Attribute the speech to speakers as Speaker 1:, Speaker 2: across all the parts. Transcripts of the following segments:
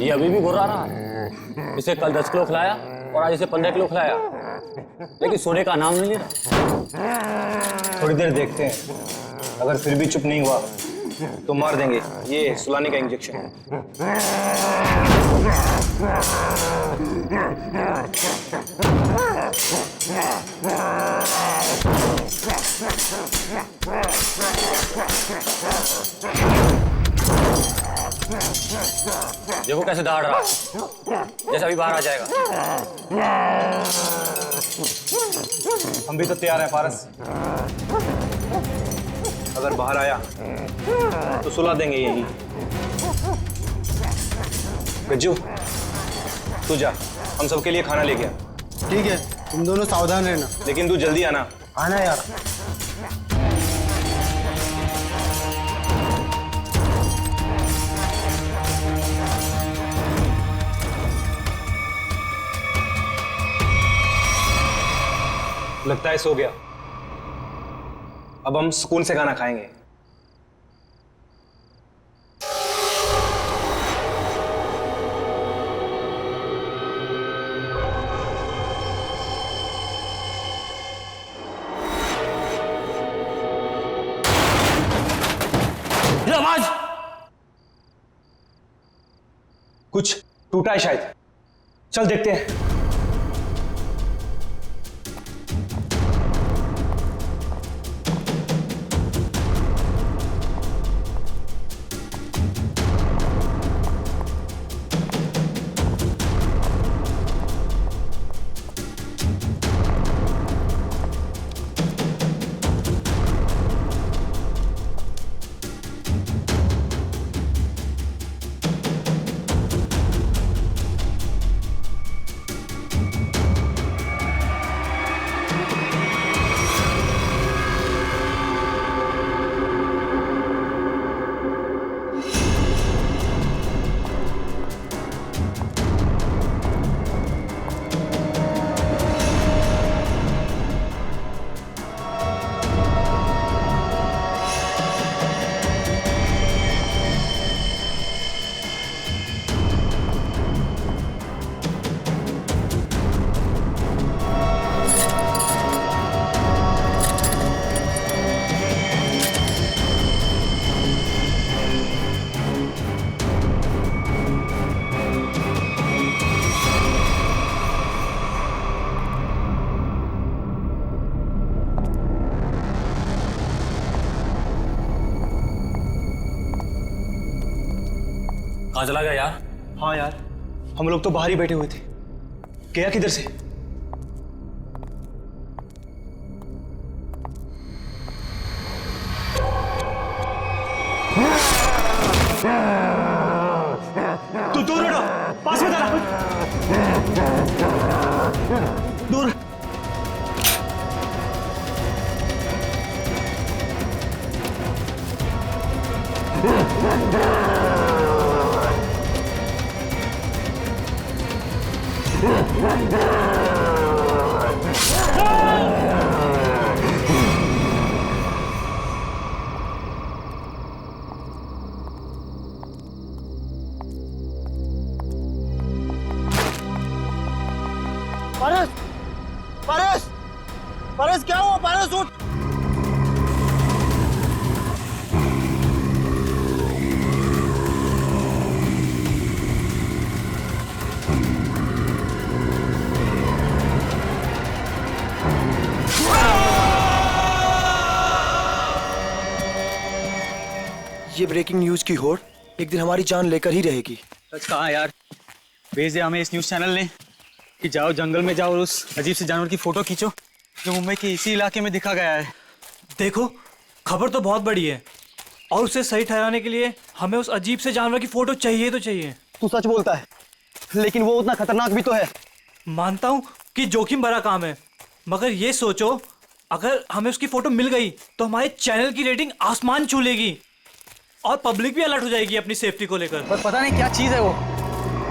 Speaker 1: ये अभी भी घुरा रहा है। इसे कल 10 किलो खिलाया और आज इसे 15 किलो खिलाया, लेकिन सोने का नाम नहीं ले रहा।
Speaker 2: थोड़ी देर देखते हैं, अगर फिर भी चुप नहीं हुआ तो मार देंगे। ये सुलाने का इंजेक्शन है।
Speaker 1: देखो कैसे दौड़ रहा है, जैसे अभी बाहर आ जाएगा।
Speaker 2: हम भी तो तैयार हैं पारस। अगर बाहर आया तो सुला देंगे यही। गज्जू तू जा, हम सबके लिए खाना लेके आ।
Speaker 3: ठीक है, तुम दोनों सावधान रहना।
Speaker 2: लेकिन तू जल्दी आना।
Speaker 3: आना यार।
Speaker 2: लगता है सो गया। अब हम सुकून से खाना खाएंगे।
Speaker 1: आवाज
Speaker 2: कुछ टूटा है शायद, चल देखते हैं।
Speaker 1: कहाँ चला गया यार?
Speaker 2: हाँ यार, हम लोग तो बाहर ही बैठे हुए थे। गया किधर से? तू दूर हटो, पास में जा। दूर।
Speaker 3: पारस, पारस, पारस क्या हुआ? पारस उठ। ये ब्रेकिंग न्यूज की होड़ एक दिन हमारी जान लेकर ही रहेगी।
Speaker 4: सच कहा यार, भेजे हमें इस न्यूज़ चैनल ने कि जाओ जंगल में जाओ और उस अजीब से जानवर की फोटो खींचो जो मुंबई के इसी इलाके में दिखा गया है।
Speaker 5: देखो, खबर तो बहुत बड़ी है और उसे सही ठहराने के लिए हमें उस अजीब से जानवर की फोटो चाहिए तो चाहिए।
Speaker 3: तू सच बोलता है, लेकिन वो उतना खतरनाक भी तो है।
Speaker 5: मानता हूँ कि जोखिम भरा काम है, मगर ये सोचो अगर हमें उसकी फोटो मिल गई तो हमारे चैनल की रेटिंग आसमान छू लेगी और पब्लिक भी अलर्ट हो जाएगी अपनी सेफ्टी को लेकर।
Speaker 4: पर पता नहीं क्या चीज़ है वो,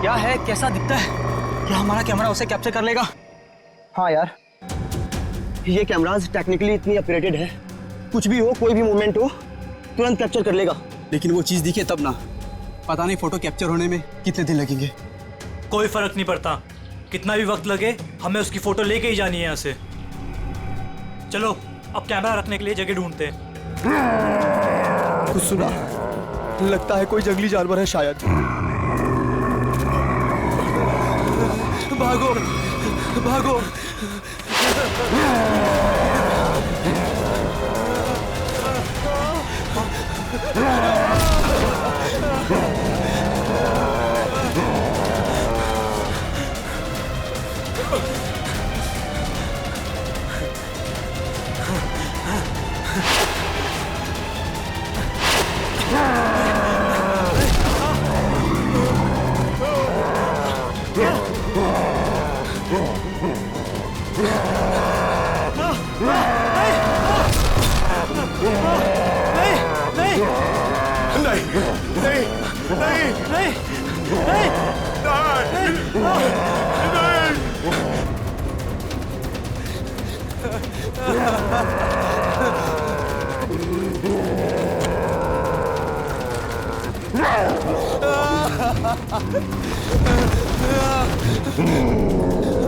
Speaker 4: क्या है, कैसा दिखता है, क्या हमारा कैमरा उसे कैप्चर कर लेगा?
Speaker 3: हाँ यार, ये कैमराज टेक्निकली इतनी अपग्रेडेड है, कुछ भी हो, कोई भी मूवमेंट हो, तुरंत कैप्चर कर लेगा।
Speaker 4: लेकिन वो चीज़ दिखे तब ना,
Speaker 3: पता नहीं फोटो कैप्चर होने में कितने दिन लगेंगे।
Speaker 5: कोई फर्क नहीं पड़ता, कितना भी वक्त लगे हमें उसकी फोटो लेके ही जानी है यहाँ से। चलो अब कैमरा रखने के लिए जगह ढूंढते हैं।
Speaker 3: कुछ सुना? लगता है कोई जंगली जानवर है शायद। भागो भागो।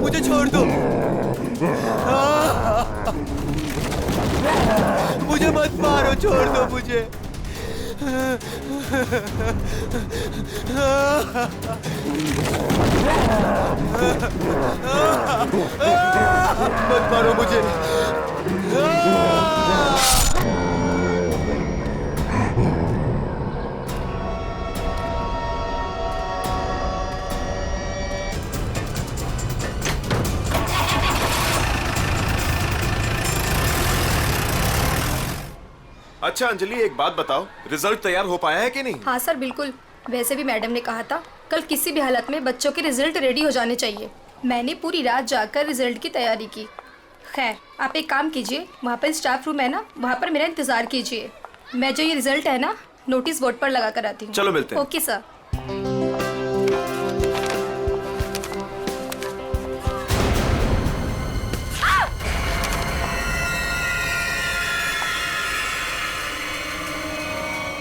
Speaker 3: मुझे छोड़ दो, मुझे मत मारो, छोड़ दो मुझे। मत मारो मुझे।
Speaker 6: अच्छा अंजलि, एक बात बताओ, रिजल्ट तैयार हो पाया है कि नहीं?
Speaker 7: हाँ सर, बिल्कुल। वैसे भी मैडम ने कहा था कल किसी भी हालत में बच्चों के रिजल्ट रेडी हो जाने चाहिए। मैंने पूरी रात जाकर रिजल्ट की तैयारी की। खैर, आप एक काम कीजिए, वहाँ पर स्टाफ रूम है ना, वहाँ पर मेरा इंतजार कीजिए। मैं जो ये रिजल्ट है ना, नोटिस बोर्ड पर लगा कर आती हूँ।
Speaker 6: चलो मिलते हैं।
Speaker 7: Okay sir.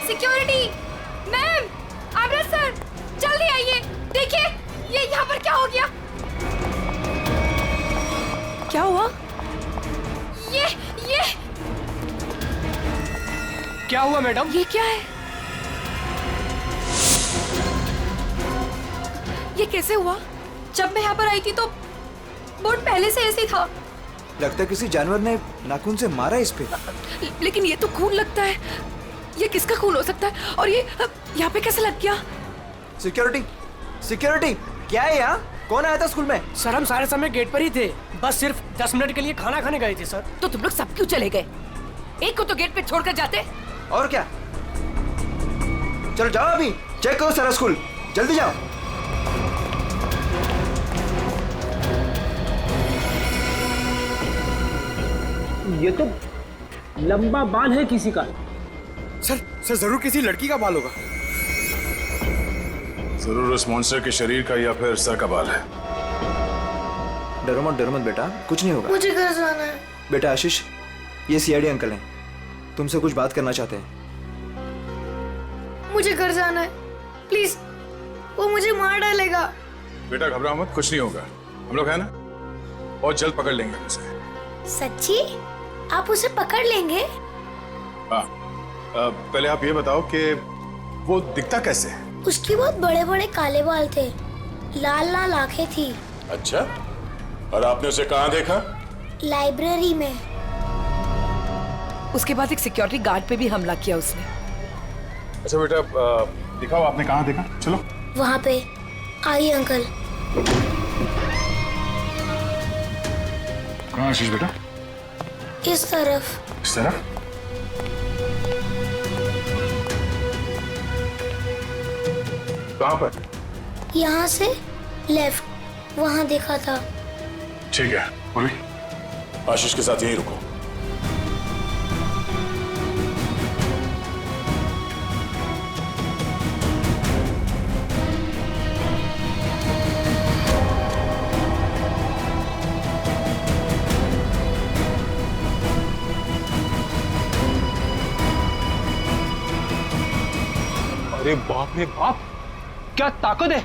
Speaker 7: सिक्योरिटी मैम, आमरा सर, जल्दी आइए। देखिए ये यहाँ पर क्या हो गया।
Speaker 8: क्या हुआ?
Speaker 7: ये
Speaker 8: क्या हुआ मैडम? ये क्या है? ये कैसे हुआ?
Speaker 7: जब मैं यहाँ पर आई थी तो बोर्ड पहले से ऐसे ही था।
Speaker 2: लगता है किसी जानवर ने नाखून से मारा इस पे।
Speaker 8: लेकिन ये तो खून लगता है। ये किसका खून हो सकता है? और ये यहाँ पे कैसे लग गया?
Speaker 2: सिक्योरिटी, सिक्योरिटी, क्या है यहाँ? कौन आया था स्कूल में?
Speaker 9: सर हम सारे समय गेट पर ही थे, बस सिर्फ 10 मिनट के लिए खाना खाने गए थे सर।
Speaker 8: तो तुम लोग सब क्यों चले गए? एक को तो गेट पे छोड़कर जाते।
Speaker 2: और क्या? चलो जाओ, अभी चेक करो सारा स्कूल, जल्दी जाओ।
Speaker 9: ये तो लंबा बाल है किसी का।
Speaker 6: सर जरूर किसी लड़की का बाल होगा।
Speaker 10: जरूर उस मॉन्स्टर के शरीर का या फिर सर का बाल है।
Speaker 2: डरो मत बेटा, कुछ नहीं होगा।
Speaker 7: मुझे घर जाना है।
Speaker 2: बेटा आशीष, ये सीआईडी अंकल हैं, तुमसे कुछ बात करना चाहते हैं।
Speaker 7: मुझे घर जाना है, प्लीज, वो मुझे मार डालेगा।
Speaker 10: बेटा घबराओ मत, कुछ नहीं होगा, हम लोग है ना, बहुत जल्द पकड़ लेंगे उसे।
Speaker 7: सच्ची? आप उसे पकड़ लेंगे?
Speaker 10: हाँ, पहले आप ये बताओ कि वो दिखता कैसे है?
Speaker 7: उसके बहुत बड़े बड़े काले बाल थे, लाल लाल आंखें थी।
Speaker 10: अच्छा, और आपने उसे कहाँ देखा?
Speaker 7: लाइब्रेरी में।
Speaker 8: उसके बाद एक सिक्योरिटी गार्ड पे भी हमला किया उसने।
Speaker 10: अच्छा बेटा, दिखाओ आपने कहाँ देखा, चलो।
Speaker 7: वहाँ पे। आइए अंकल।
Speaker 10: कहाँ आशीष बेटा?
Speaker 7: इस तरफ।
Speaker 10: इस तरफ? कहाँ पर?
Speaker 7: यहाँ से लेफ्ट, वहाँ देखा था।
Speaker 10: ठीक है, पूरी आशीष के साथ यहीं रुको।
Speaker 4: अरे बाप रे बाप, क्या ताकत है!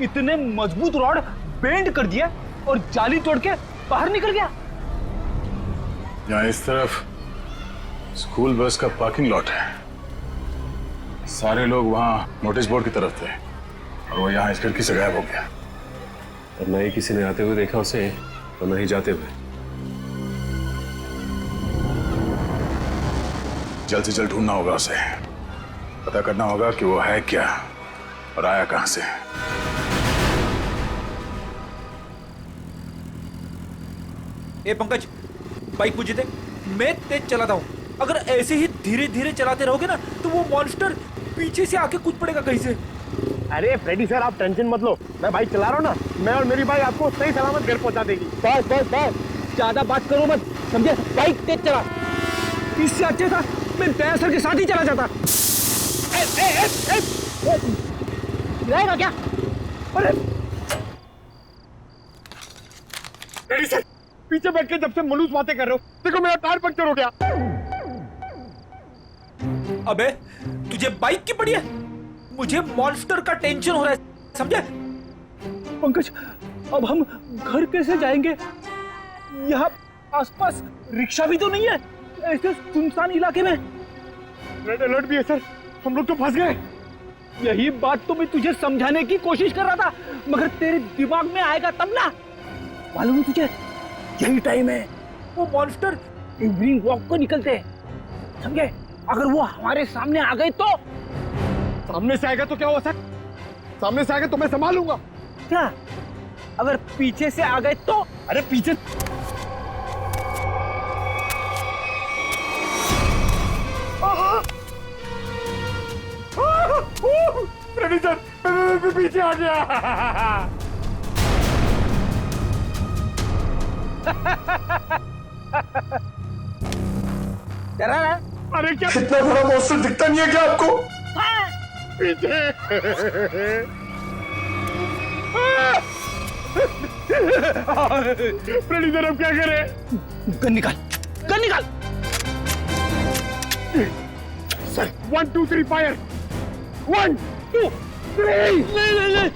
Speaker 4: इतने मजबूत रॉड बेंड कर दिया और जाली तोड़ के बाहर निकल गया।
Speaker 10: यहाँ इस तरफ स्कूल बस का पार्किंग लॉट है। सारे लोग वहाँ नोटिस बोर्ड की तरफ थे और वो यहाँ इस खिड़की से गायब हो गया।
Speaker 11: और न ही किसी ने आते हुए देखा उसे और न ही जाते हुए।
Speaker 10: जल्द से जल्द ढूंढना होगा उसे, पता करना होगा कि वो है क्या और आया कहां से।
Speaker 5: ए पंकज, बाइक मुझे दे, मैं तेज चलाता हूँ। अगर ऐसे ही धीरे धीरे चलाते रहोगे ना तो वो मॉन्स्टर पीछे से आके कूद पड़ेगा कहीं से।
Speaker 9: अरे फ्रेडी सर, आप टेंशन मत लो, मैं बाइक चला रहा हूँ ना, मैं और मेरी बाइक आपको सही सलामत घर पहुंचा देगी। बस बस बस, ज्यादा बात करो मत, समझे? बाइक तेज चला। इससे अच्छा था मैं दया सर के साथ ही चला जाता। रहेगा क्या? अरे फ्रेडी सर, पीछे बैठ के जब से मनुष्य बातें कर रहे हो, देखो मेरा टायर पंक्चर हो गया।
Speaker 5: अबे तुझे बाइक की पड़ी है, मुझे मॉन्स्टर का टेंशन हो रहा है, समझे?
Speaker 9: पंकज, अब हम घर कैसे जाएंगे? यहाँ आसपास रिक्शा भी तो नहीं है, ऐसे सुनसान इलाके में। रेड अलर्ट भी है सर, हम लोग तो फंस गए। यही बात तो मैं तुझे समझाने की कोशिश कर रहा था, मगर तेरे दिमाग में आएगा तब ना। मालूम है तुझे, यही टाइम है वो मॉन्स्टर इवनिंग वॉक को निकलते हैं, समझे? अगर वो हमारे सामने आ गए तो? सामने से आएगा तो क्या हुआ सर? सामने से आएगा तो मैं संभालूंगा। क्या? अगर पीछे से आ गए तो? अरे पीछे फ्रेडी सर, मैं पीछे आ गया। डरा है? अरे क्या
Speaker 10: इतना बड़ा मॉन्स्टर दिखता नहीं है क्या आपको?
Speaker 9: पीछे। फ्रेडी सर, अब क्या करें? गन निकाल, गन निकाल। Sir 1 2 3 fire. 1 2 3।
Speaker 12: नहीं,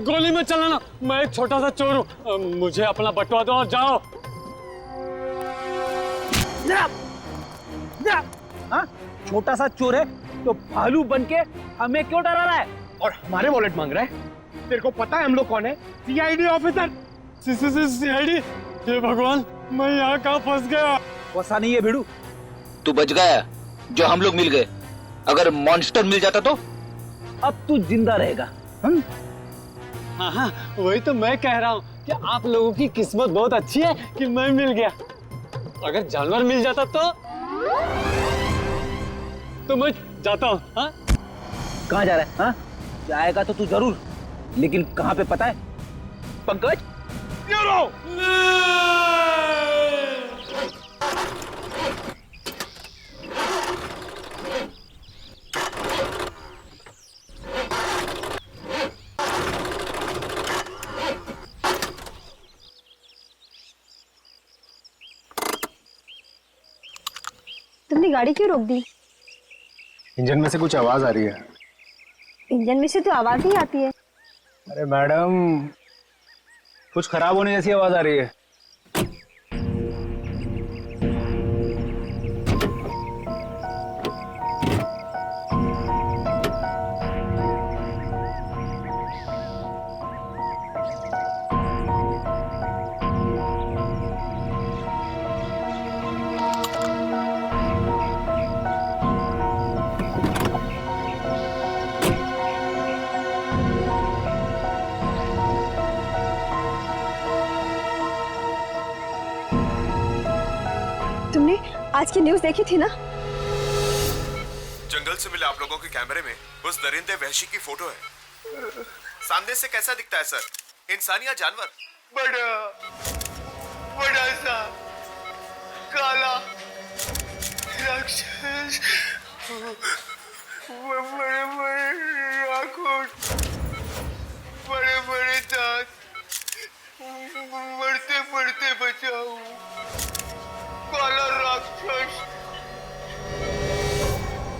Speaker 12: गोली में चलाना, मैं एक छोटा सा चोर हूँ, मुझे अपना बटवा दो और जाओ।
Speaker 9: हाँ? छोटा सा चोर है तो भालू बन के हमें क्यों डरा रहा है और हमारे वॉलेट मांग रहा है? तेरे को पता है हम लोग कौन है? CID officer.
Speaker 12: सीआईडी? हे भगवान, मैं यहाँ कहाँ फंस गया?
Speaker 9: वैसा नहीं है भिड़ू,
Speaker 13: तू बच गया जो हम लोग मिल गए। अगर मॉन्स्टर मिल जाता तो?
Speaker 9: अब तू जिंदा रहेगा।
Speaker 12: हाँ हाँ, वही तो मैं कह रहा हूँ कि आप लोगों की किस्मत बहुत अच्छी है कि मैं मिल गया। अगर जानवर मिल जाता तो मैं जाता हूँ। हाँ?
Speaker 9: कहाँ जा रहा है? हाँ? जाएगा तो तू जरूर, लेकिन कहाँ पे पता है? पंकज,
Speaker 14: तुमने गाड़ी क्यों रोक दी?
Speaker 2: इंजन में से कुछ आवाज आ रही है।
Speaker 14: इंजन में से तो आवाज ही आती है।
Speaker 2: अरे मैडम, कुछ खराब होने जैसी आवाज आ रही है।
Speaker 14: तुमने आज की न्यूज़ देखी थी ना?
Speaker 6: जंगल से मिले आप लोगों के कैमरे में उस दरिंदे वहशी की फोटो है। सामने से कैसा दिखता है सर? इंसान या जानवर?
Speaker 9: बड़ा सा काला राक्षस, बड़े बड़े आंखों, बड़े बड़े दांत, बढ़ते बढ़ते बचाओ, काला राक्षस।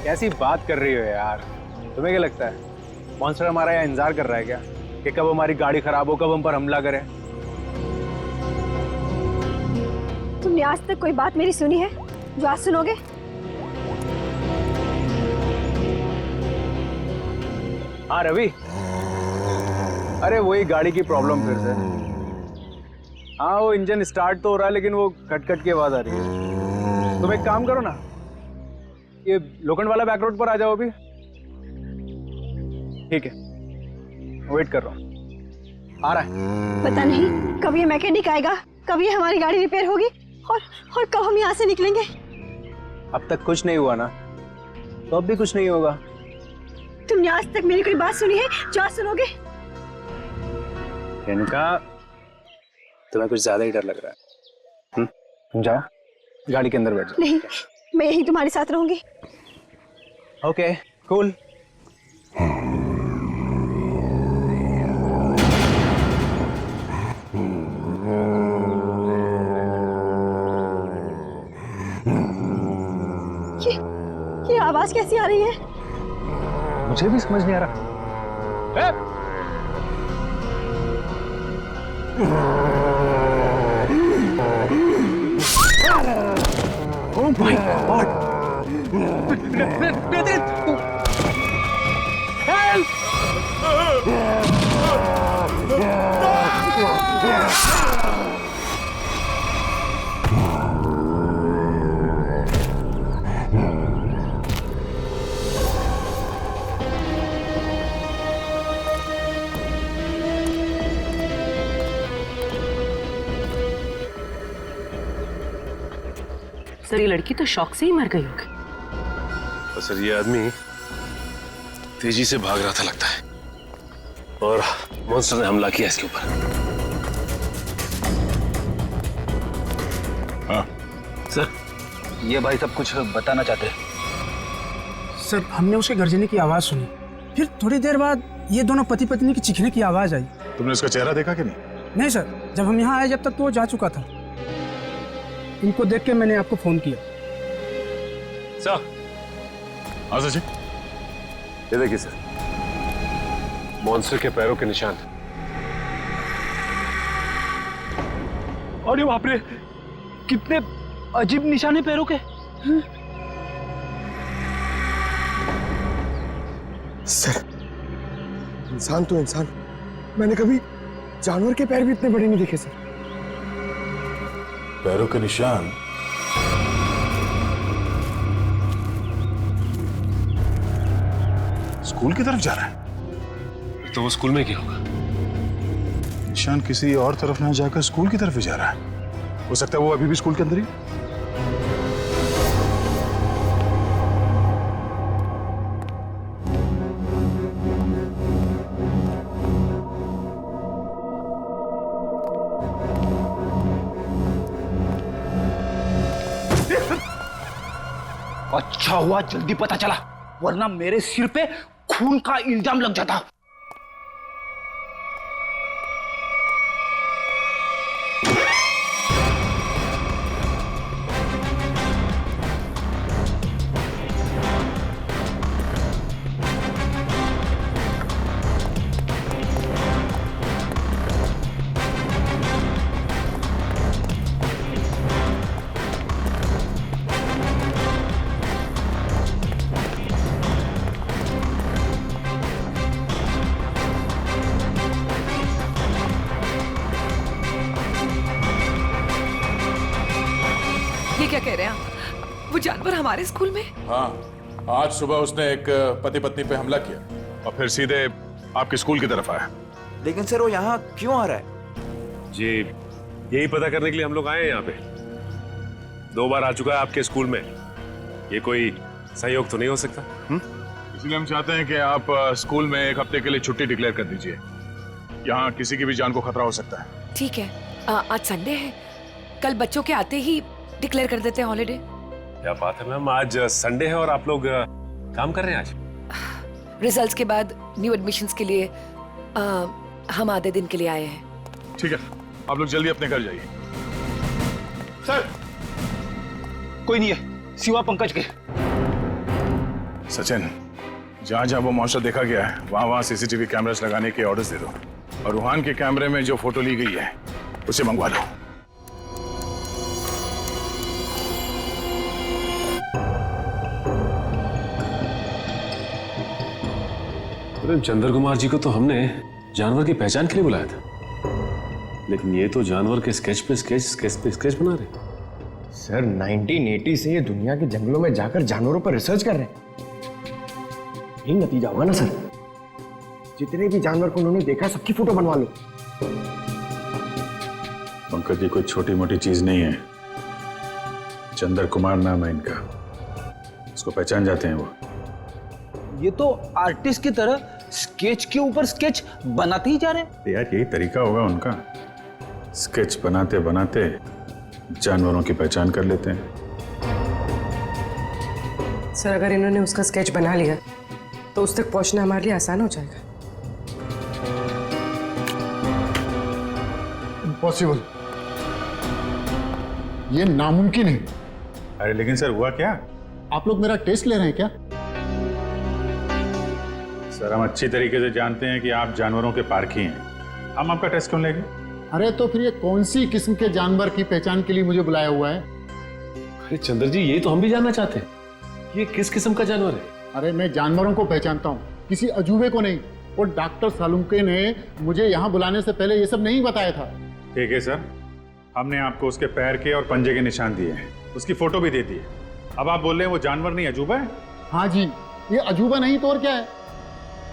Speaker 2: कैसी बात कर रही हो यार? तुम्हें क्या लगता है मॉन्स्टर हमारा यहाँ इंतजार कर रहा है क्या कि कब हमारी गाड़ी खराब हो, कब हम पर हमला करे?
Speaker 14: तुमने आज तक कोई बात मेरी सुनी है जो आज सुनोगे?
Speaker 2: हाँ रवि, अरे वही गाड़ी की प्रॉब्लम फिर से। हाँ वो इंजन स्टार्ट तो हो रहा है लेकिन वो कट कट की आवाज आ रही है। तुम एक काम करो ना, ये लोखंड वाला बैक रोड पर आ जाओ अभी। ठीक है, वेट कर रहा हूँ, आ रहा है।
Speaker 14: पता नहीं कब ये मैकेनिक आएगा, कब ये हमारी गाड़ी रिपेयर होगी और कब हम यहाँ से निकलेंगे।
Speaker 2: अब तक कुछ नहीं हुआ ना, तो अब भी कुछ नहीं होगा।
Speaker 14: तुमने आज तक मेरी कोई बात सुनी है जो आज सुनोगे?
Speaker 2: इनका तुम्हें कुछ ज्यादा ही डर लग रहा है। तुम जाओ गाड़ी के अंदर बैठ जाओ।
Speaker 14: नहीं, मैं यही तुम्हारे साथ रहूंगी।
Speaker 2: Okay cool.
Speaker 14: ये आवाज कैसी आ रही है?
Speaker 2: मुझे भी समझ नहीं आ रहा। Oh my God! Help!
Speaker 8: Sir ये लड़की तो शॉक से ही मर गई होगी।
Speaker 11: सर ये आदमी तेजी से भाग रहा था लगता है और मॉन्स्टर ने हमला किया इसके ऊपर।
Speaker 10: हाँ
Speaker 13: सर ये भाई सब कुछ बताना चाहते हैं।
Speaker 15: सर हमने उसके गर्जने की आवाज सुनी, फिर थोड़ी देर बाद ये दोनों पति पत्नी की चीखने की आवाज आई।
Speaker 10: तुमने उसका चेहरा देखा कि नहीं?
Speaker 15: नहीं सर, जब हम यहाँ आए जब तक तो वो जा चुका था। इनको देख के मैंने आपको फोन किया।
Speaker 10: सर हाँ सचिन,
Speaker 11: ये देखिए सर, मॉन्स्टर के पैरों के निशान।
Speaker 9: और ये बाप रे, कितने अजीब निशाने पैरों के।
Speaker 3: सर इंसान तो इंसान, मैंने कभी जानवर के पैर भी इतने बड़े नहीं देखे सर।
Speaker 10: पैरों के निशान? स्कूल की तरफ जा रहा है?
Speaker 11: तो वो स्कूल में क्या होगा?
Speaker 10: निशान किसी और तरफ ना जाकर स्कूल की तरफ ही जा रहा है। हो सकता है वो अभी भी स्कूल के अंदर ही।
Speaker 13: अच्छा हुआ जल्दी पता चला, वरना मेरे सिर पे खून का इल्जाम लग जाता।
Speaker 8: ये क्या कह रहे हैं आप? वो जानवर हमारे स्कूल में?
Speaker 10: हाँ, आज सुबह उसने एक पति पत्नी पे हमला किया और फिर सीधे आपके स्कूल की तरफ आया।
Speaker 2: लेकिन सर वो यहाँ क्यों आ रहा है?
Speaker 11: जी यही पता करने के लिए हम लोग आए हैं यहाँ पे। 2 बार आ चुका है आपके स्कूल में, ये कोई सहयोग तो नहीं हो सकता?
Speaker 10: इसलिए हम चाहते हैं कि आप स्कूल में 1 हफ्ते के लिए छुट्टी डिक्लेयर कर दीजिए। यहाँ किसी की भी जान को खतरा हो सकता है।
Speaker 8: ठीक है, आज संडे है, कल बच्चों के आते ही डिक्लेयर कर देते हैं हॉलिडे।
Speaker 11: क्या बात है मैम, आज संडे है और आप लोग काम कर रहे हैं आज?
Speaker 8: रिजल्ट्स के बाद न्यू एडमिशंस के लिए हम आधे दिन के लिए आए हैं।
Speaker 10: ठीक है, आप लोग जल्दी अपने घर जाइए।
Speaker 13: सर कोई नहीं है सिवा पंकज के।
Speaker 10: सचिन, जहाँ जहाँ वो मॉन्स्टर देखा गया है वहाँ वहाँ सीसीटीवी कैमरास लगाने के ऑर्डर्स दे दो और रूहान के कैमरे में जो फोटो ली गई है उसे मंगवा लो।
Speaker 11: अरे चंद्र कुमार जी को तो हमने जानवर की पहचान के लिए बुलाया था, लेकिन ये तो जानवर के स्केच पे स्केच बना रहे।
Speaker 3: सर 1980 से ये दुनिया के जंगलों में जाकर जानवरों पर रिसर्च कर रहे हैं। यही नतीजा होगा ना सर। जितने भी जानवर को उन्होंने देखा सबकी फोटो बनवा लो।
Speaker 10: पंकज जी कोई छोटी मोटी चीज नहीं है। चंद्र कुमार नाम है इनका, उसको पहचान जाते हैं वो।
Speaker 4: ये तो आर्टिस्ट की तरह स्केच के ऊपर स्केच बनाते ही जा रहे हैं।
Speaker 10: यार यही तरीका होगा उनका, स्केच बनाते बनाते जानवरों की पहचान कर लेते हैं।
Speaker 16: सर अगर इन्होंने उसका स्केच बना लिया तो उस तक पहुंचना हमारे लिए आसान हो जाएगा।
Speaker 17: इम्पॉसिबल, ये नामुमकिन है।
Speaker 10: अरे लेकिन सर हुआ क्या?
Speaker 17: आप लोग मेरा टेस्ट ले रहे हैं क्या?
Speaker 10: सर हम अच्छी तरीके से जानते हैं कि आप जानवरों के पारखी हैं, हम आपका टेस्ट क्यों लेंगे?
Speaker 17: अरे तो फिर ये कौन सी किस्म के जानवर की पहचान के लिए मुझे बुलाया हुआ है?
Speaker 11: अरे चंद्र जी ये तो हम भी जानना चाहते हैं, ये किस किस्म का जानवर है?
Speaker 17: अरे मैं जानवरों को पहचानता हूँ, किसी अजूबे को नहीं। और डॉक्टर सालुंके ने मुझे यहाँ बुलाने से पहले ये सब नहीं बताया था।
Speaker 10: ठीक है सर, हमने आपको उसके पैर के और पंजे के निशान दिए हैं, उसकी फोटो भी दे दी है। अब आप बोल रहे हैं वो जानवर नहीं अजूबा है?
Speaker 17: हाँ जी, ये अजूबा नहीं तो और क्या है।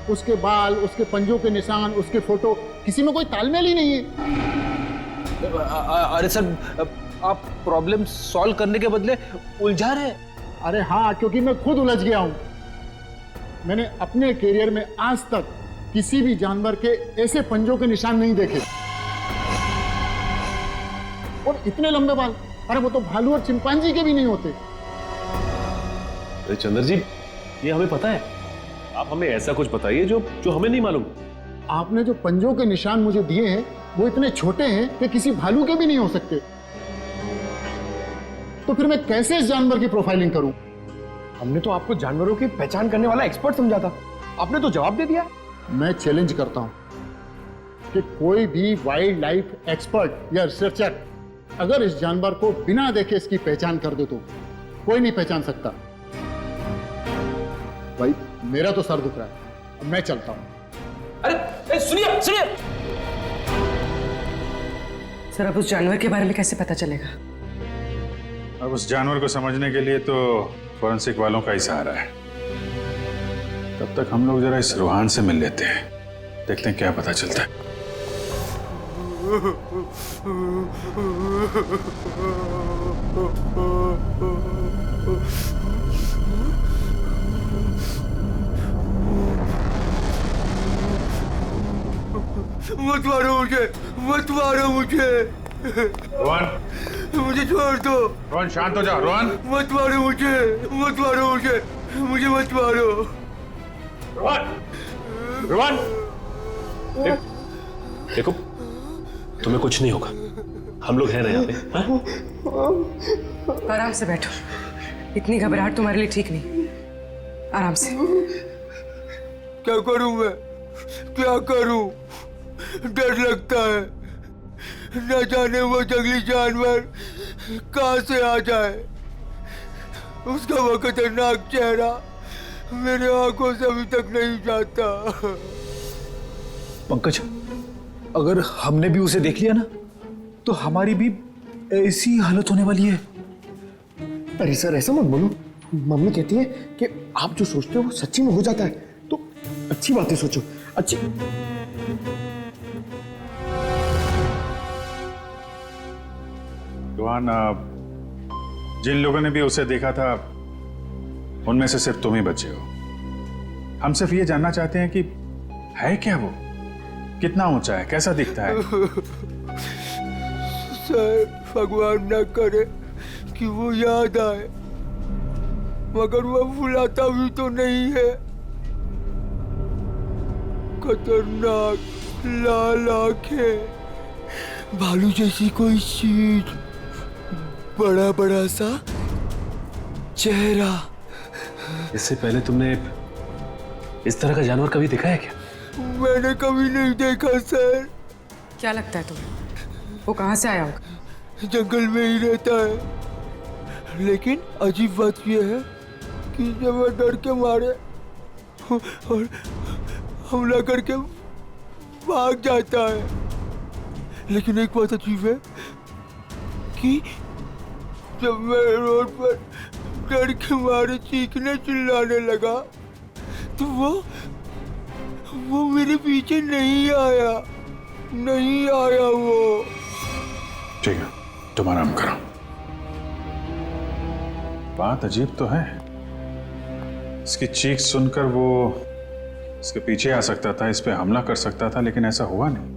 Speaker 17: उसके बाल, उसके पंजों के निशान, उसके फोटो, किसी में कोई तालमेल ही नहीं है।
Speaker 4: अरे सर आप प्रॉब्लम सॉल्व करने के बदले उलझा रहे हैं।
Speaker 17: अरे हाँ, क्योंकि मैं खुद उलझ गया हूँ। मैंने अपने करियर में आज तक किसी भी जानवर के ऐसे पंजों के निशान नहीं देखे। और इतने लंबे बाल, अरे वो तो भालू और चिंपांजी के भी नहीं होते।
Speaker 11: अरे चंद्र जी ये हमें पता है, आप हमें ऐसा कुछ बताइए जो हमें नहीं मालूम।
Speaker 17: आपने जो पंजों के निशान मुझे दिए हैं वो इतने छोटे हैं कि किसी भालू के भी नहीं हो सकते। तो फिर मैं कैसे इस जानवर की प्रोफाइलिंग करूं? हमने तो आपको जानवरों की पहचान करने वाला एक्सपर्ट समझा था, आपने तो जवाब दे दिया। मैं चैलेंज करता हूं कि कोई भी वाइल्ड लाइफ एक्सपर्ट या रिसर्चर अगर इस जानवर को बिना देखे इसकी पहचान कर दे तो कोई नहीं पहचान सकता। भाई मेरा तो सर दुख रहा है, अब मैं चलता हूं।
Speaker 4: अरे सुनिए सुनिए
Speaker 16: सर अब उस जानवर के बारे में कैसे पता चलेगा?
Speaker 10: अब उस जानवर को समझने के लिए तो फॉरेंसिक वालों का ही सहारा है। तब तक हम लोग जरा इस रूहान से मिल लेते हैं, देखते हैं क्या पता चलता है।
Speaker 18: मत मारो मुझे, मत मारो मुझे।
Speaker 10: रोहन
Speaker 18: मुझे छोड़ दो।
Speaker 10: रोहन शांत हो जा। रोहन
Speaker 18: मत मारो मुझे, मत मारो मुझे, मुझे मत मारो।
Speaker 11: रोहन रोहन देखो तुम्हें कुछ नहीं होगा, हम लोग हैं ना यहाँ पे। हाँ?
Speaker 16: आराम से बैठो, इतनी घबराहट तुम्हारे लिए ठीक नहीं। आराम से।
Speaker 18: क्या करूं मैं, क्या करूं? डर लगता है, न जाने वो जंगली जानवर कहां से आ जाए। उसका वो खतरनाक चेहरा मेरे आंखों से अभी तक नहीं जाता।
Speaker 2: पंकज, अगर हमने भी उसे देख लिया ना तो हमारी भी ऐसी हालत होने वाली है।
Speaker 3: अरे सर ऐसा मत बोलो, मम्मी कहती है कि आप जो सोचते हो वो सच्ची में हो जाता है, तो अच्छी बातें सोचो। अच्छी
Speaker 10: रोहन, जिन लोगों ने भी उसे देखा था उनमें से सिर्फ तुम ही बचे हो। हम सिर्फ ये जानना चाहते हैं कि है क्या वो, कितना ऊंचा है, कैसा दिखता है।
Speaker 18: सर भगवान न करे कि वो याद आए, मगर वो भुलाता भी तो नहीं है। खतरनाक लाल आंखें, भालू जैसी कोई चीज, बड़ा बड़ा सा चेहरा।
Speaker 11: इससे पहले तुमने इस तरह का जानवर कभी दिखा है क्या?
Speaker 18: मैंने कभी नहीं देखा सर।
Speaker 16: क्या लगता है तुम्हें वो कहाँ से आया होगा?
Speaker 18: जंगल में ही रहता है, लेकिन अजीब बात यह है कि जब वह डर के मारे और हमला करके भाग जाता है। लेकिन एक बात अजीब है कि जब मैं रोड पर डर के मारे चीखने चिल्लाने लगा तो वो मेरे पीछे नहीं आया वो।
Speaker 10: ठीक है, तुम आराम करो। बात अजीब तो है, इसकी चीख सुनकर वो इसके पीछे आ सकता था, इस पे हमला कर सकता था, लेकिन ऐसा हुआ नहीं।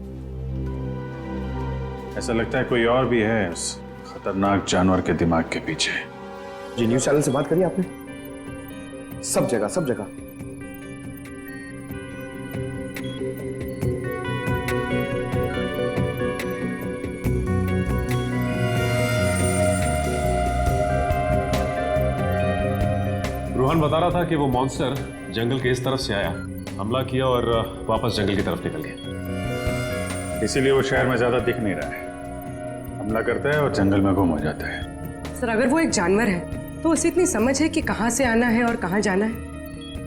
Speaker 10: ऐसा लगता है कोई और भी है उस खतरनाक जानवर के दिमाग के पीछे।
Speaker 3: जी न्यूज चैनल से बात करी आपने? सब जगह।
Speaker 11: रोहन बता रहा था कि वो मॉन्स्टर जंगल के इस तरफ से आया, हमला किया और वापस जंगल की तरफ निकल गया।
Speaker 10: इसीलिए वो शहर में ज्यादा दिख नहीं रहा है, हमला करता है और जंगल में गुम हो जाता है।
Speaker 16: सर अगर वो एक जानवर है तो उसे इतनी समझ है कि कहाँ से आना है और कहाँ जाना है?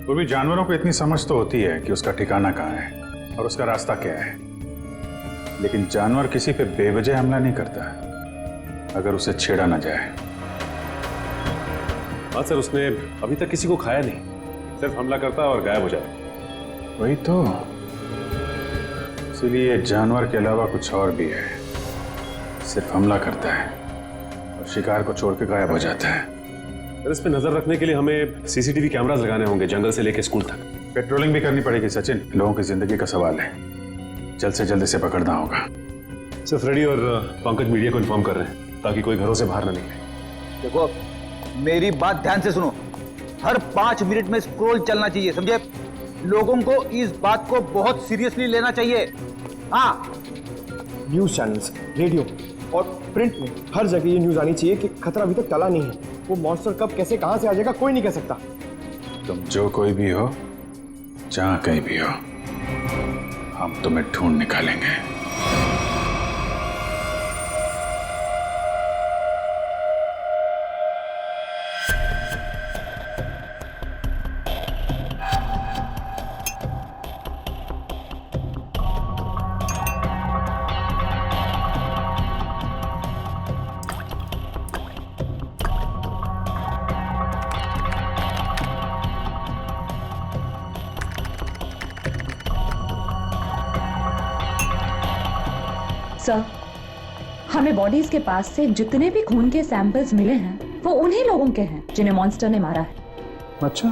Speaker 10: वो भी जानवरों को इतनी समझ तो होती है कि उसका ठिकाना कहाँ है और उसका रास्ता क्या है, लेकिन जानवर किसी पे बेवजह हमला नहीं करता अगर उसे छेड़ा ना जाए।
Speaker 11: हाँ सर, उसने अभी तक किसी को खाया नहीं, सिर्फ हमला करता है और गायब हो जाता।
Speaker 10: वही तो, इसीलिए जानवर के अलावा कुछ और भी है, सिर्फ हमला करता है और शिकार को छोड़ के गायब हो जाता है।
Speaker 11: सर इस पे नजर रखने के लिए हमें सीसीटीवी कैमरास लगाने होंगे जंगल से लेकर स्कूल तक।
Speaker 10: पेट्रोलिंग भी करनी पड़ेगी सचिन, लोगों की जिंदगी का सवाल है, जल्द से जल्द इसे पकड़ना होगा।
Speaker 11: सर फ्रेडी और पंकज मीडिया को इन्फॉर्म कर रहे हैं ताकि कोई घरों से बाहर ना निकले।
Speaker 19: देखो मेरी बात ध्यान से सुनो, हर 5 मिनट में स्क्रॉल चलना चाहिए, समझे? लोगों को इस बात को बहुत सीरियसली लेना चाहिए। हाँ,
Speaker 3: न्यूज चैनल्स, रेडियो और प्रिंट में हर जगह ये न्यूज आनी चाहिए कि खतरा अभी तक टला नहीं है। वो मॉन्स्टर कब कैसे कहां से आ जाएगा कोई नहीं कह सकता।
Speaker 10: तुम जो कोई भी हो, जहां कहीं भी हो, हम तुम्हें ढूंढ निकालेंगे।
Speaker 20: सर, हमें बॉडीज के पास से जितने भी खून के सैंपल्स मिले हैं वो उन्हीं लोगों के हैं जिन्हें मॉन्स्टर ने मारा है।
Speaker 9: अच्छा,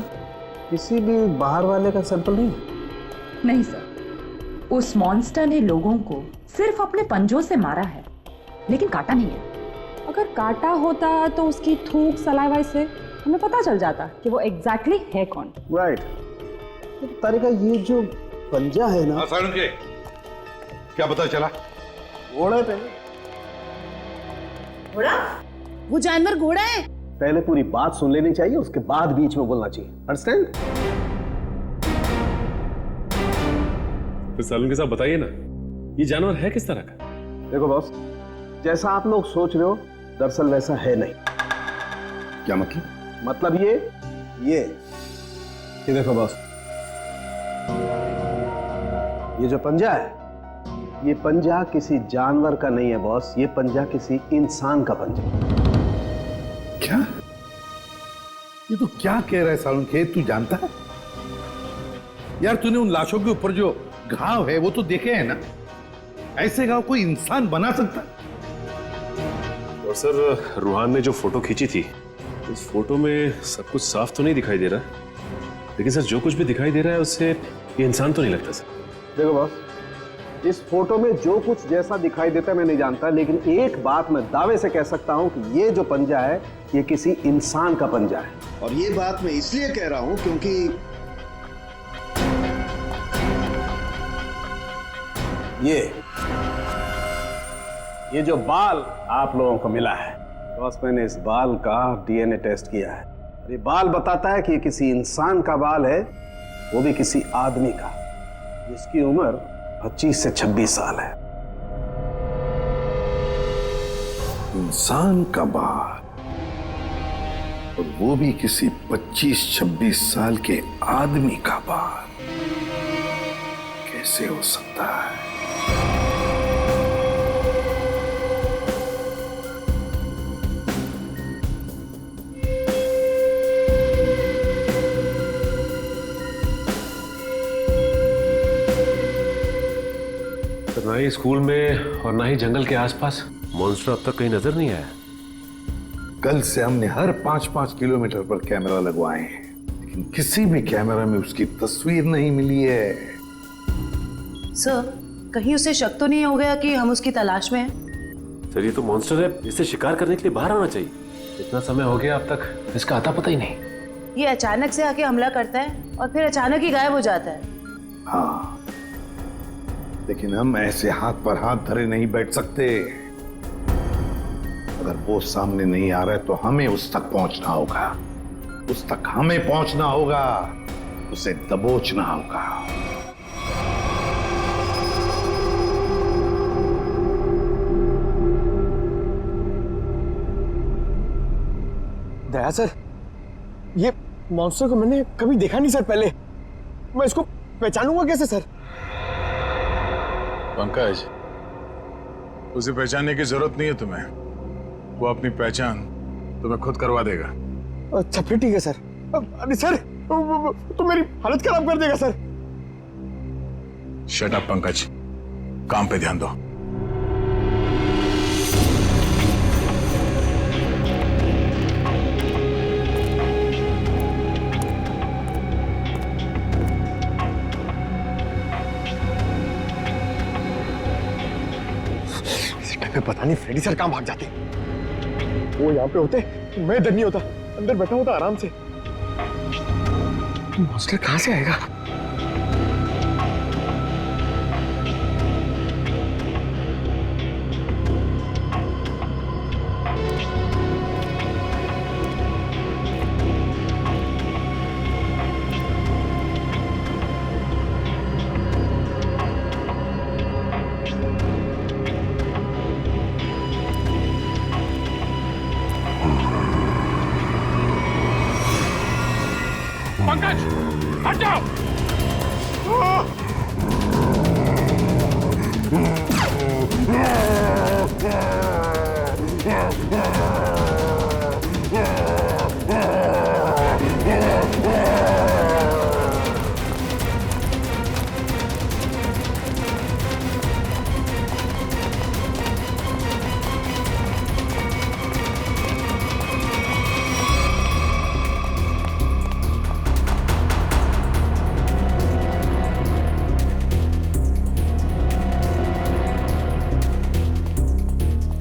Speaker 9: किसी भी बाहर वाले का सैंपल नहीं?
Speaker 20: नहीं सर, उस मॉन्स्टर ने लोगों को सिर्फ अपने पंजों से मारा है, लेकिन काटा नहीं है।
Speaker 21: अगर काटा होता तो उसकी थूक सलाइवा से हमें पता चल जाता कि वो एग्जैक्टली है कौन।
Speaker 9: राइट। तारिका, ये जो पंजा है ना,
Speaker 17: क्या पता चला?
Speaker 9: घोड़ा पे।
Speaker 8: घोड़ा? वो जानवर घोड़ा है?
Speaker 9: पहले पूरी बात सुन लेनी चाहिए, उसके बाद बीच में बोलना चाहिए। अंडरस्टैंड?
Speaker 11: तो सालून के साथ बताइए ना, ये जानवर है किस तरह का?
Speaker 9: देखो बॉस, जैसा आप लोग सोच रहे हो दरअसल वैसा है नहीं।
Speaker 17: क्या मतलब?
Speaker 9: मतलब ये देखो बॉस, ये जो पंजा है, ये पंजा किसी जानवर का नहीं है बॉस, ये पंजा किसी इंसान का पंजा।
Speaker 17: क्या? ये तो क्या कह रहा है सालुंखे? तू जानता है यार, तूने उन लाशों के ऊपर जो घाव है वो तो देखे हैं ना? ऐसे घाव कोई इंसान बना सकता?
Speaker 11: और सर रूहान ने जो फोटो खींची थी, उस फोटो में सब कुछ साफ तो नहीं दिखाई दे रहा, लेकिन सर जो कुछ भी दिखाई दे रहा है उससे ये इंसान तो नहीं लगता सर।
Speaker 9: देखो बॉस, इस फोटो में जो कुछ जैसा दिखाई देता है मैं नहीं जानता, लेकिन एक बात मैं दावे से कह सकता हूं कि ये जो पंजा है ये किसी इंसान का पंजा है।
Speaker 17: और ये बात मैं इसलिए कह रहा हूं क्योंकि
Speaker 9: ये जो बाल आप लोगों को मिला है बॉस, मैंने इस बाल का डीएनए टेस्ट किया है। ये बाल बताता है कि ये किसी इंसान का बाल है
Speaker 1: वो भी किसी आदमी का जिसकी उम्र 25 से 26 साल है।
Speaker 22: इंसान का बाल, और वो भी किसी 25-26 साल के आदमी का बाल, कैसे हो सकता है?
Speaker 11: तो ना ही स्कूल में और ना ही जंगल के आसपास मॉन्स्टर अब तक कहीं नजर नहीं आया।
Speaker 22: कल से हमने हर 5-5 किलोमीटर पर कैमरा लगवाए हैं, लेकिन किसी भी कैमरा में उसकी तस्वीर नहीं मिली है।
Speaker 23: सर, कहीं उसे शक तो नहीं हो गया कि हम उसकी तलाश में हैं?
Speaker 11: सर, ये तो मॉन्स्टर है, इसे शिकार करने के लिए बाहर आना चाहिए। इतना समय हो गया अब तक इसका आता पता ही नहीं।
Speaker 23: ये अचानक से आके हमला करता है और फिर अचानक ही गायब हो जाता है।
Speaker 22: हाँ, लेकिन हम ऐसे हाथ पर हाथ धरे नहीं बैठ सकते। अगर वो सामने नहीं आ रहा है तो हमें उस तक पहुंचना होगा, उस तक हमें पहुंचना होगा, उसे दबोचना होगा।
Speaker 3: दया सर, ये मॉन्स्टर को मैंने कभी देखा नहीं सर पहले। मैं इसको पहचानूंगा कैसे सर?
Speaker 10: पंकज, उसे पहचानने की जरूरत नहीं है तुम्हें, वो अपनी पहचान तुम्हें खुद करवा देगा।
Speaker 3: अच्छा फिर ठीक है सर। अरे सर, तो मेरी हालत खराब कर देगा सर।
Speaker 10: शट अप पंकज, काम पे ध्यान दो।
Speaker 3: पता नहीं फ्रेडी सर कहां भाग जाते। वो यहाँ पे होते मैं डर नहीं होता, अंदर बैठा होता आराम से। मॉन्स्टर कहां से आएगा?
Speaker 10: पंकज, हट जाओ।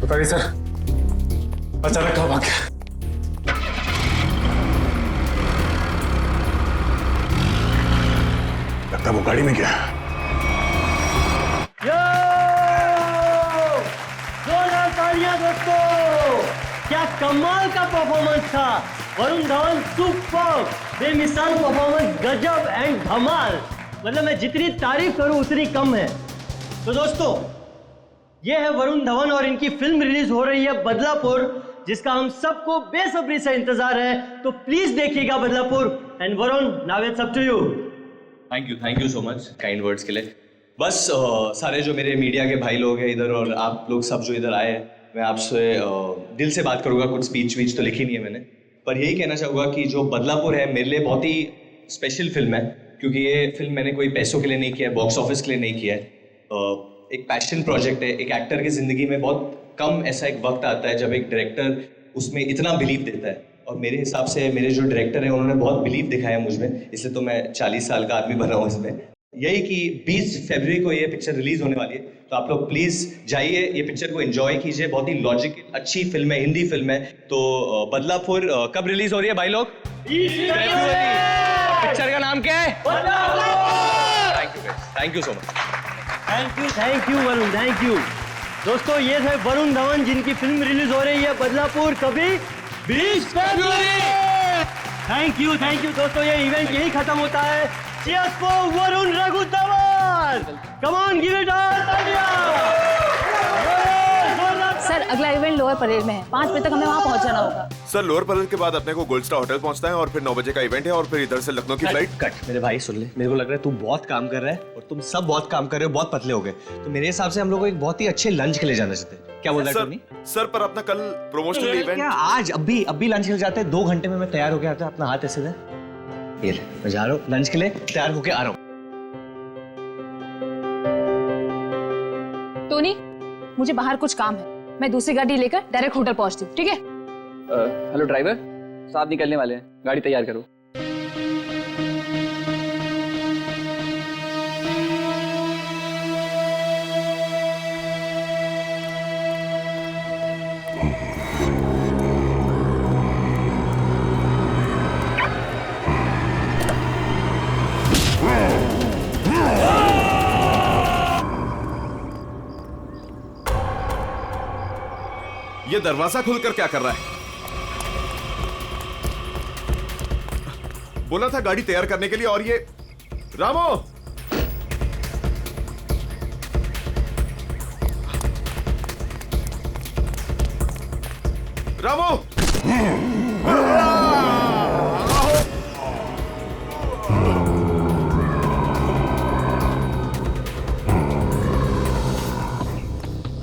Speaker 11: पता नहीं सर, अचानक कहाँ भाग गया।
Speaker 10: लगता वो गाड़ी में गया।
Speaker 24: जोरदार तालियां दोस्तों, क्या कमाल का परफॉर्मेंस था। वरुण धवन सुपर, बेमिसाल परफॉर्मेंस, गजब एंड धमाल। मतलब मैं जितनी तारीफ करूं उतनी कम है। तो दोस्तों, ये है वरुण धवन और इनकी फिल्म रिलीज हो रही है बदलापुर, जिसका हम सबको बेसब्री से इंतजार है। तो प्लीज देखिएगा Badlapur. And Varun, now it's up to you.
Speaker 25: Thank you so much kind words के लिए। बस सारे जो मेरे मीडिया के भाई लोग हैं इधर और आप लोग सब जो इधर आए हैं, मैं आपसे दिल से बात करूंगा। कुछ स्पीच वीच तो लिखी नहीं है मैंने, पर यही कहना चाहूँगा कि जो बदलापुर है मेरे लिए बहुत ही स्पेशल फिल्म है, क्योंकि ये फिल्म मैंने कोई पैसों के लिए नहीं किया है, बॉक्स ऑफिस के लिए नहीं किया है। एक पैशन प्रोजेक्ट है। एक एक्टर की जिंदगी में बहुत कम ऐसा एक वक्त आता है जब एक डायरेक्टर उसमें इतना बिलीव देता है, और मेरे हिसाब से मेरे जो डायरेक्टर हैं उन्होंने बहुत बिलीव दिखाया मुझ में, इसलिए तो मैं 40 साल का आदमी बना हूँ इसमें। यही कि 20 फरवरी को ये पिक्चर रिलीज होने वाली है, तो आप लोग प्लीज जाइए, ये पिक्चर को एंजॉय कीजिए। बहुत ही लॉजिकल अच्छी फिल्म है, हिंदी फिल्म है। तो बदलापुर कब रिलीज हो रही है भाई लोग? पिक्चर का नाम क्या है? Thank you so much.
Speaker 24: Thank you Varun, thank you. दोस्तों, ये थे वरुण धवन जिनकी फिल्म रिलीज हो रही है बदलापुर, कभी 20 फरवरी। थैंक यू दोस्तों, ये इवेंट यही खत्म होता है। Cheers for Varun Raghu Dhawan! Come on, give it all,
Speaker 21: sir अगला इवेंट लोअर परेड में है, 5 बजे तक हमें वहाँ पहुँच जाना होगा।
Speaker 3: सर लोअर परेड के बाद अपने को गोल्ड स्टार होटल पहुंचना है और फिर 9 बजे का इवेंट है और फिर इधर से लखनऊ की फ्लाइट।
Speaker 25: कट मेरे भाई सुन ले, मेरे को लग रहा है तू बहुत काम कर रहा है और तुम सब बहुत काम कर रहे हो, बहुत पतले हो गए। तो मेरे हिसाब से हम लोग को एक बहुत ही अच्छे लंच के लिए जाना चाहते हैं। क्या बोल रहा है टोनी?
Speaker 3: सर पर अपना कल प्रमोशनल इवेंट
Speaker 25: आज अभी लंच के लिए जाते हैं। 2 घंटे में मैं तैयार हो गया था। अपना हाथ ऐसे दे। ये ले, मैं जा रहा हूँ लंच के लिए, तैयार होके आ रहा हूँ।
Speaker 21: टोनी, मुझे बाहर कुछ काम है, मैं दूसरी गाड़ी लेकर डायरेक्ट होटल पहुंचती हूँ, ठीक है?
Speaker 5: हेलो ड्राइवर, साहब निकलने वाले हैं, गाड़ी तैयार करो।
Speaker 3: ये दरवाजा खुलकर क्या कर रहा है? बोला था गाड़ी तैयार करने के लिए और ये रामो! रामो!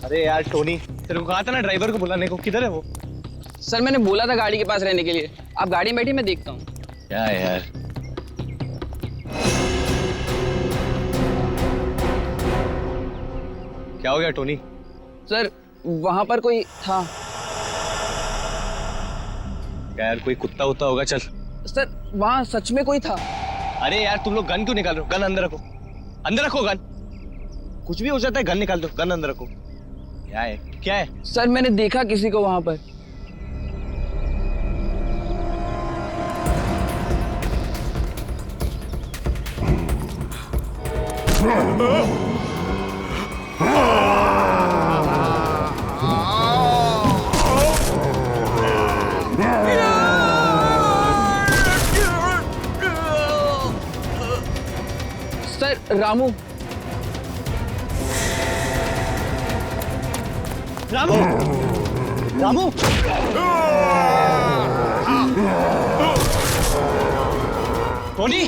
Speaker 25: अरे यार टोनी, तेरे को कहा था ना ड्राइवर को बुलाने को, किधर है वो?
Speaker 5: सर मैंने बोला था गाड़ी के पास रहने के लिए, आप गाड़ी में बैठी, मैं देखता हूँ।
Speaker 25: क्या है यार? क्या हो गया टोनी?
Speaker 5: सर वहां पर कोई था।
Speaker 25: क्या यार, कोई कुत्ता उत्ता होगा? चल।
Speaker 5: सर वहां सच में कोई था।
Speaker 25: अरे यार तुम लोग गन क्यों निकाल रहे हो? गन अंदर रखो, अंदर रखो गन। कुछ भी हो जाता है, गन निकाल दो, गन अंदर रखो। क्या है? क्या है?
Speaker 5: सर मैंने देखा किसी को वहां पर। सर रामू।
Speaker 25: रामू! रामू! टोनी!